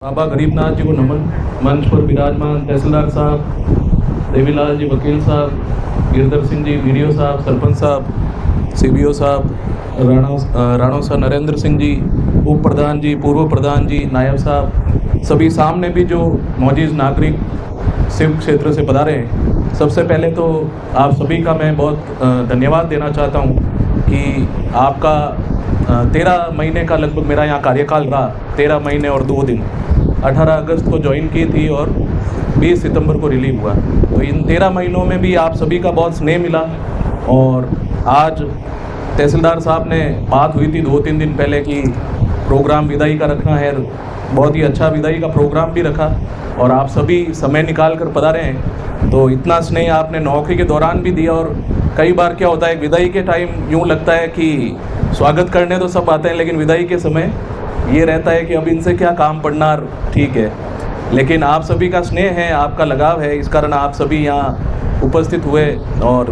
बाबा गरीबनाथ जी को नमन। मंच पर विराजमान तहसीलदार साहब, देवीलाल जी वकील साहब, गिरधर सिंह जी वीडियो साहब, सरपंच साहब, सीबीओ साहब, राणा सर, नरेंद्र सिंह जी, उप प्रधान जी, पूर्व प्रधान जी, नायब साहब, सभी सामने भी जो मौजूद नागरिक शिव क्षेत्र से पधारे हैं, सबसे पहले तो आप सभी का मैं बहुत धन्यवाद देना चाहता हूँ कि आपका 13 महीने का लगभग मेरा यहाँ कार्यकाल रहा। 13 महीने और 2 दिन, 18 अगस्त को ज्वाइन की थी और 20 सितंबर को रिलीव हुआ। तो इन 13 महीनों में भी आप सभी का बहुत स्नेह मिला। और आज तहसीलदार साहब ने बात हुई थी 2-3 दिन पहले कि प्रोग्राम विदाई का रखना है। बहुत ही अच्छा विदाई का प्रोग्राम भी रखा और आप सभी समय निकाल कर पधारे हैं। तो इतना स्नेह आपने नौकरी के दौरान भी दिया। और कई बार क्या होता है, विदाई के टाइम यूँ लगता है कि स्वागत करने तो सब आते हैं, लेकिन विदाई के समय ये रहता है कि अब इनसे क्या काम पड़ना, ठीक है। लेकिन आप सभी का स्नेह है, आपका लगाव है, इस कारण आप सभी यहाँ उपस्थित हुए और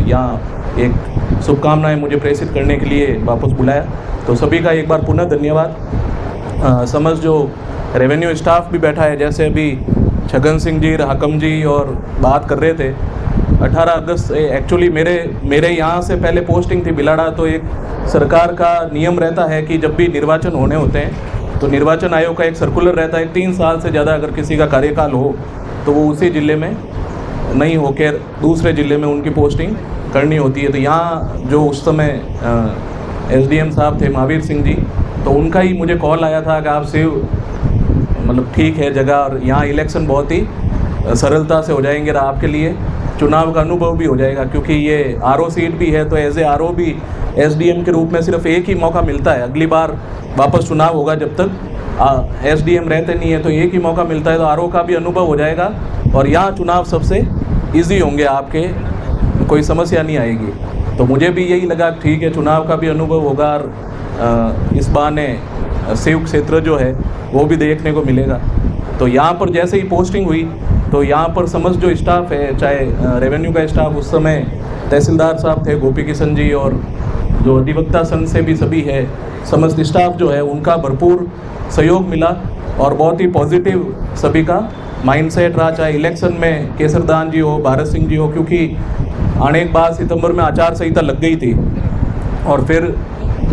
यहाँ एक शुभकामनाएं मुझे प्रेषित करने के लिए वापस बुलाया। तो सभी का एक बार पुनः धन्यवाद। समझ जो रेवेन्यू स्टाफ भी बैठा है, जैसे अभी छगन सिंह जी, हाकम जी और बात कर रहे थे, 18 अगस्त एक्चुअली मेरे यहाँ से पहले पोस्टिंग थी बिलाड़ा। तो एक सरकार का नियम रहता है कि जब भी निर्वाचन होने होते हैं तो निर्वाचन आयोग का एक सर्कुलर रहता है, 3 साल से ज़्यादा अगर किसी का कार्यकाल हो तो वो उसी ज़िले में नहीं होकर दूसरे ज़िले में उनकी पोस्टिंग करनी होती है। तो यहाँ जो उस समय एसडीएम साहब थे महावीर सिंह जी, तो उनका ही मुझे कॉल आया था कि आप शिव मतलब ठीक है जगह, और यहाँ इलेक्शन बहुत ही सरलता से हो जाएंगे और आपके लिए चुनाव का अनुभव भी हो जाएगा, क्योंकि ये आरओ सीट भी है। तो एज ए आरओ भी एसडीएम के रूप में सिर्फ एक ही मौका मिलता है। अगली बार वापस चुनाव होगा, जब तक एसडीएम रहते नहीं है तो एक ही मौका मिलता है। तो आरओ का भी अनुभव हो जाएगा और यहाँ चुनाव सबसे ईजी होंगे आपके, कोई समस्या नहीं आएगी। तो मुझे भी यही लगा ठीक है, चुनाव का भी अनुभव होगा और इस बहाने शिव क्षेत्र जो है वो भी देखने को मिलेगा। तो यहाँ पर जैसे ही पोस्टिंग हुई तो यहाँ पर समझ जो स्टाफ है, चाहे रेवेन्यू का स्टाफ, उस समय तहसीलदार साहब थे गोपी किशन जी, और जो अधिवक्ता संघ से भी सभी है, समस्त स्टाफ जो है उनका भरपूर सहयोग मिला और बहुत ही पॉजिटिव सभी का माइंडसेट रहा। चाहे इलेक्शन में केसरदान जी हो, भारत सिंह जी हो, क्योंकि आने के बाद सितंबर में आचार संहिता लग गई थी और फिर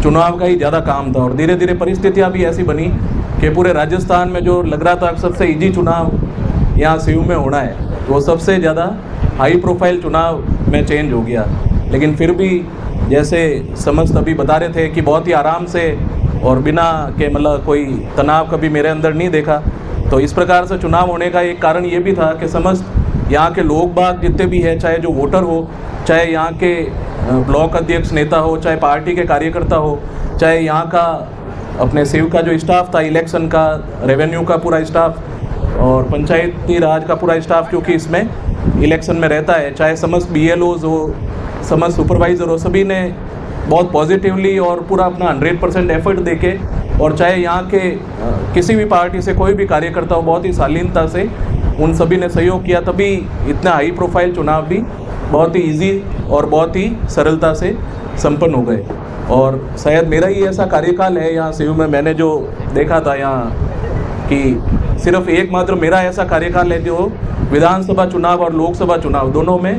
चुनाव का ही ज़्यादा काम था। और धीरे धीरे परिस्थितियाँ भी ऐसी बनी कि पूरे राजस्थान में जो लग रहा था सबसे ईजी चुनाव यहाँ शिव में होना है, तो वो सबसे ज़्यादा हाई प्रोफाइल चुनाव में चेंज हो गया। लेकिन फिर भी जैसे समस्त अभी बता रहे थे कि बहुत ही आराम से और बिना के मतलब कोई तनाव कभी मेरे अंदर नहीं देखा। तो इस प्रकार से चुनाव होने का एक कारण ये भी था कि समस्त यहाँ के लोग बाग जितने भी हैं, चाहे जो वोटर हो, चाहे यहाँ के ब्लॉक अध्यक्ष नेता हो, चाहे पार्टी के कार्यकर्ता हो, चाहे यहाँ का अपने शिव का जो स्टाफ था, इलेक्शन का, रेवेन्यू का पूरा स्टाफ और पंचायती राज का पूरा स्टाफ, क्योंकि इसमें इलेक्शन में रहता है, चाहे समस्त BLOs हो, समस्त सुपरवाइज़र हो, सभी ने बहुत पॉजिटिवली और पूरा अपना 100% एफर्ट देके, और चाहे यहाँ के किसी भी पार्टी से कोई भी कार्यकर्ता हो, बहुत ही शालीनता से उन सभी ने सहयोग किया। तभी इतना हाई प्रोफाइल चुनाव भी बहुत ही ईजी और बहुत ही सरलता से संपन्न हो गए। और शायद मेरा ही ऐसा कार्यकाल है यहाँ शिव में, मैंने जो देखा था यहाँ कि सिर्फ एकमात्र मेरा ऐसा कार्यकाल है जो विधानसभा चुनाव और लोकसभा चुनाव दोनों में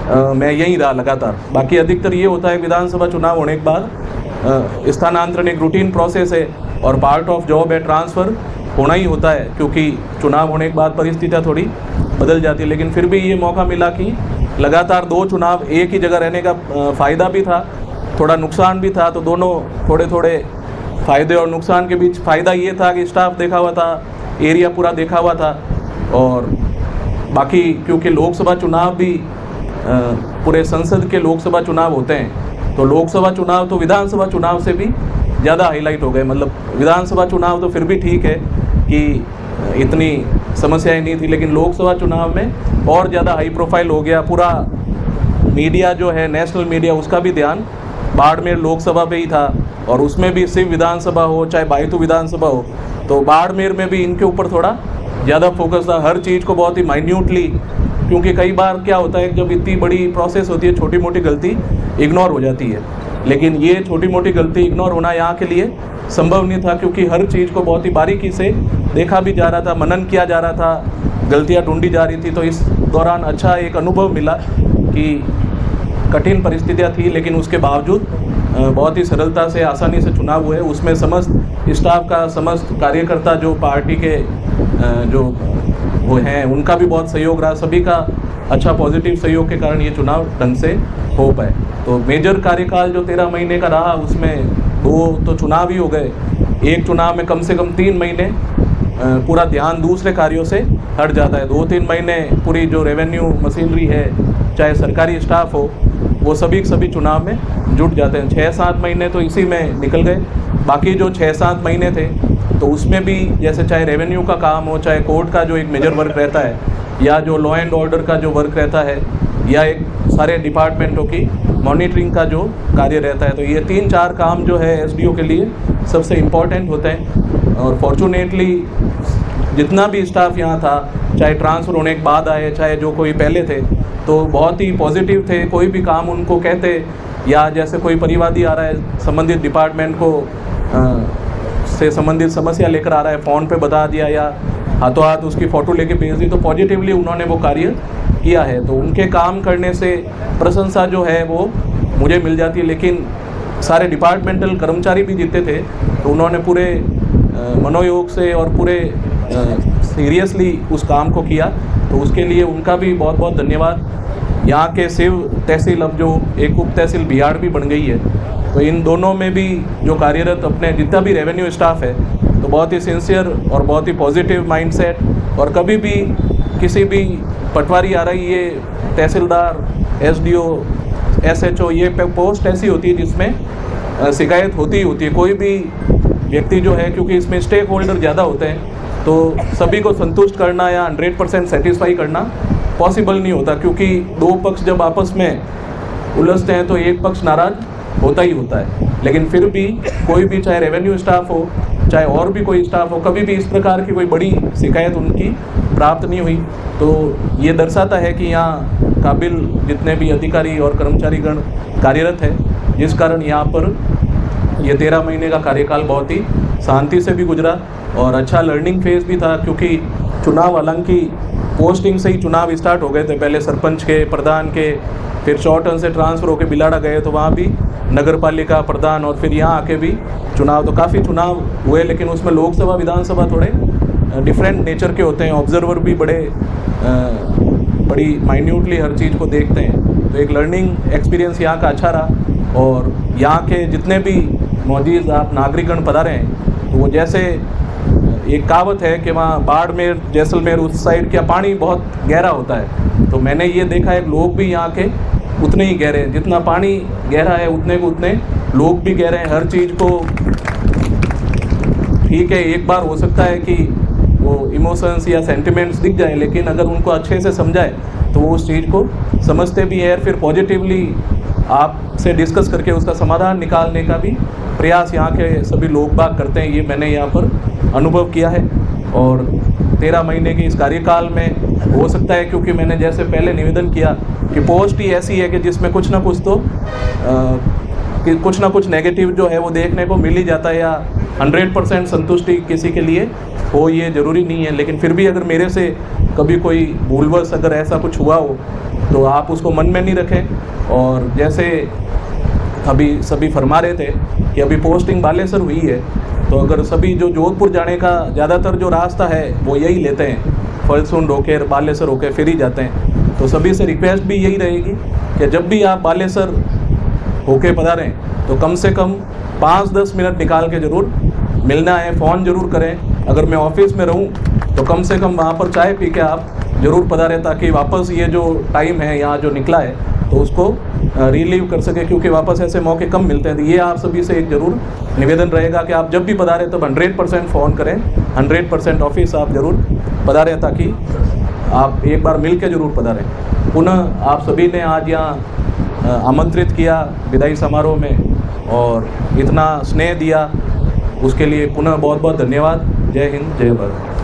मैं यहीं रहा लगातार। बाकी अधिकतर ये होता है विधानसभा चुनाव होने के बाद स्थानांतरण एक रूटीन प्रोसेस है और पार्ट ऑफ जॉब है, ट्रांसफ़र होना ही होता है, क्योंकि चुनाव होने के बाद परिस्थितियाँ थोड़ी बदल जाती है। लेकिन फिर भी ये मौका मिला कि लगातार 2 चुनाव एक ही जगह रहने का फ़ायदा भी था, थोड़ा नुकसान भी था। तो दोनों थोड़े थोड़े फ़ायदे और नुकसान के बीच फ़ायदा ये था कि स्टाफ देखा हुआ था, एरिया पूरा देखा हुआ था। और बाकी क्योंकि लोकसभा चुनाव भी पूरे संसद के लोकसभा चुनाव होते हैं, तो लोकसभा चुनाव तो विधानसभा चुनाव से भी ज़्यादा हाईलाइट हो गए। मतलब विधानसभा चुनाव तो फिर भी ठीक है कि इतनी समस्याएं नहीं थी, लेकिन लोकसभा चुनाव में और ज़्यादा हाई प्रोफाइल हो गया। पूरा मीडिया जो है, नेशनल मीडिया, उसका भी ध्यान बाड़मेर लोकसभा पे ही था, और उसमें भी शिव विधानसभा हो चाहे बायतू विधानसभा हो, तो बाड़मेर में भी इनके ऊपर थोड़ा ज़्यादा फोकस था, हर चीज़ को बहुत ही माइन्यूटली। क्योंकि कई बार क्या होता है, जब इतनी बड़ी प्रोसेस होती है, छोटी मोटी गलती इग्नोर हो जाती है। लेकिन ये छोटी मोटी गलती इग्नोर होना यहाँ के लिए संभव नहीं था, क्योंकि हर चीज़ को बहुत ही बारीकी से देखा भी जा रहा था, मनन किया जा रहा था, गलतियाँ ढूंढी जा रही थी। तो इस दौरान अच्छा एक अनुभव मिला कि कठिन परिस्थितियाँ थी, लेकिन उसके बावजूद बहुत ही सरलता से, आसानी से चुनाव हुए। उसमें समस्त स्टाफ का, समस्त कार्यकर्ता जो पार्टी के जो वो हैं, उनका भी बहुत सहयोग रहा। सभी का अच्छा पॉजिटिव सहयोग के कारण ये चुनाव ढंग से हो पाए। तो मेजर कार्यकाल जो 13 महीने का रहा, उसमें 2 तो चुनाव ही हो गए। एक चुनाव में कम से कम 3 महीने पूरा ध्यान दूसरे कार्यों से हट जाता है। 2-3 महीने पूरी जो रेवेन्यू मशीनरी है, चाहे सरकारी स्टाफ हो, वो सभी चुनाव में जुट जाते हैं। 6-7 महीने तो इसी में निकल गए। बाकी जो 6-7 महीने थे, तो उसमें भी जैसे चाहे रेवेन्यू का काम हो, चाहे कोर्ट का जो एक मेजर वर्क रहता है, या जो लॉ एंड ऑर्डर का जो वर्क रहता है, या एक सारे डिपार्टमेंटों की मॉनिटरिंग का जो कार्य रहता है, तो ये 3-4 काम जो है एसडीओ के लिए सबसे इम्पॉर्टेंट होते हैं। और फॉर्चुनेटली जितना भी स्टाफ यहाँ था, चाहे ट्रांसफ़र होने के बाद आए, चाहे जो कोई पहले थे, तो बहुत ही पॉजिटिव थे। कोई भी काम उनको कहते, या जैसे कोई परिवादी आ रहा है, संबंधित डिपार्टमेंट को से संबंधित समस्या लेकर आ रहा है, फ़ोन पे बता दिया या हाथों हाथ उसकी फ़ोटो लेके भेज दी, तो पॉजिटिवली उन्होंने वो कार्य किया है। तो उनके काम करने से प्रशंसा जो है वो मुझे मिल जाती है। लेकिन सारे डिपार्टमेंटल कर्मचारी भी जितने थे, तो उन्होंने पूरे मनोयोग से और पूरे सीरियसली उस काम को किया। तो उसके लिए उनका भी बहुत बहुत धन्यवाद। यहाँ के शिव तहसील अब जो एक उप तहसील बिहाड़ भी बन गई है, तो इन दोनों में भी जो कार्यरत अपने जितना भी रेवेन्यू स्टाफ है, तो बहुत ही सिंसियर और बहुत ही पॉजिटिव माइंडसेट। और कभी भी किसी भी पटवारी आ रही, ये तहसीलदार, एसडीओ, एसएचओ, ये पोस्ट ऐसी होती है जिसमें शिकायत होती ही होती है। कोई भी व्यक्ति जो है, क्योंकि इसमें स्टेक होल्डर ज़्यादा होते हैं, तो सभी को संतुष्ट करना या 100% सेटिस्फाई करना पॉसिबल नहीं होता, क्योंकि 2 पक्ष जब आपस में उलझते हैं तो एक पक्ष नाराज़ होता ही होता है। लेकिन फिर भी कोई भी, चाहे रेवेन्यू स्टाफ हो, चाहे और भी कोई स्टाफ हो, कभी भी इस प्रकार की कोई बड़ी शिकायत उनकी प्राप्त नहीं हुई। तो ये दर्शाता है कि यहाँ काबिल जितने भी अधिकारी और कर्मचारीगण कार्यरत है, जिस कारण यहाँ पर ये 13 महीने का कार्यकाल बहुत ही शांति से भी गुजरा और अच्छा लर्निंग फेज भी था। क्योंकि चुनाव, हालांकि पोस्टिंग से ही चुनाव स्टार्ट हो गए थे, पहले सरपंच के, प्रधान के, फिर चौटन से ट्रांसफ़र होकर बिलाड़ा गए, तो वहाँ भी नगर पालिका प्रधान, और फिर यहाँ आके भी चुनाव। तो काफ़ी चुनाव हुए, लेकिन उसमें लोकसभा, विधानसभा थोड़े डिफरेंट नेचर के होते हैं। ऑब्जर्वर भी बड़ी माइन्यूटली हर चीज़ को देखते हैं। तो एक लर्निंग एक्सपीरियंस यहाँ का अच्छा रहा। और यहाँ के जितने भी मौजूद आप नागरिकगण पधारे हैं, तो वो जैसे एक कहावत है कि वहाँ बाड़मेर, जैसलमेर उस साइड का पानी बहुत गहरा होता है, तो मैंने ये देखा है लोग भी यहाँ के उतने ही गहरे हैं। जितना पानी गहरा है उतने को उतने लोग भी गहरे हैं। हर चीज़ को, ठीक है, एक बार हो सकता है कि वो इमोशंस या सेंटिमेंट्स दिख जाए, लेकिन अगर उनको अच्छे से समझाए तो वो उस चीज़ को समझते भी हैं, फिर पॉजिटिवली आपसे डिस्कस करके उसका समाधान निकालने का भी प्रयास यहाँ के सभी लोग बाग करते हैं। ये मैंने यहाँ पर अनुभव किया है। और 13 महीने के इस कार्यकाल में हो सकता है, क्योंकि मैंने जैसे पहले निवेदन किया कि पोस्ट ही ऐसी है कि जिसमें कुछ ना कुछ तो कुछ ना कुछ नेगेटिव जो है वो देखने को मिल ही जाता है, या 100% संतुष्टि किसी के लिए हो ये ज़रूरी नहीं है। लेकिन फिर भी अगर मेरे से कभी कोई भूलवश अगर ऐसा कुछ हुआ हो, तो आप उसको मन में नहीं रखें। और जैसे अभी सभी फरमा रहे थे कि अभी पोस्टिंग बालेसर हुई है, तो अगर सभी जो जोधपुर जाने का ज़्यादातर जो रास्ता है वो यही लेते हैं, फलसुंड होकर बालेसर होकर फिर ही जाते हैं। तो सभी से रिक्वेस्ट भी यही रहेगी कि जब भी आप बालेसर होके पधारें, तो कम से कम 5-10 मिनट निकाल के ज़रूर मिलना है, फ़ोन ज़रूर करें। अगर मैं ऑफिस में रहूं तो कम से कम वहाँ पर चाय पी के आप ज़रूर पधारें, ताकि वापस ये जो टाइम है यहाँ जो निकला है तो उसको रिलीव कर सके, क्योंकि वापस ऐसे मौके कम मिलते हैं। तो ये आप सभी से एक ज़रूर निवेदन रहेगा कि आप जब भी पधारें तब 100% फ़ोन करें, 100% ऑफिस आप ज़रूर पधारें, ताकि आप एक बार मिल के ज़रूर पधारें। पुनः आप सभी ने आज यहाँ आमंत्रित किया विदाई समारोह में और इतना स्नेह दिया, उसके लिए पुनः बहुत बहुत धन्यवाद। जय हिंद, जय भारत।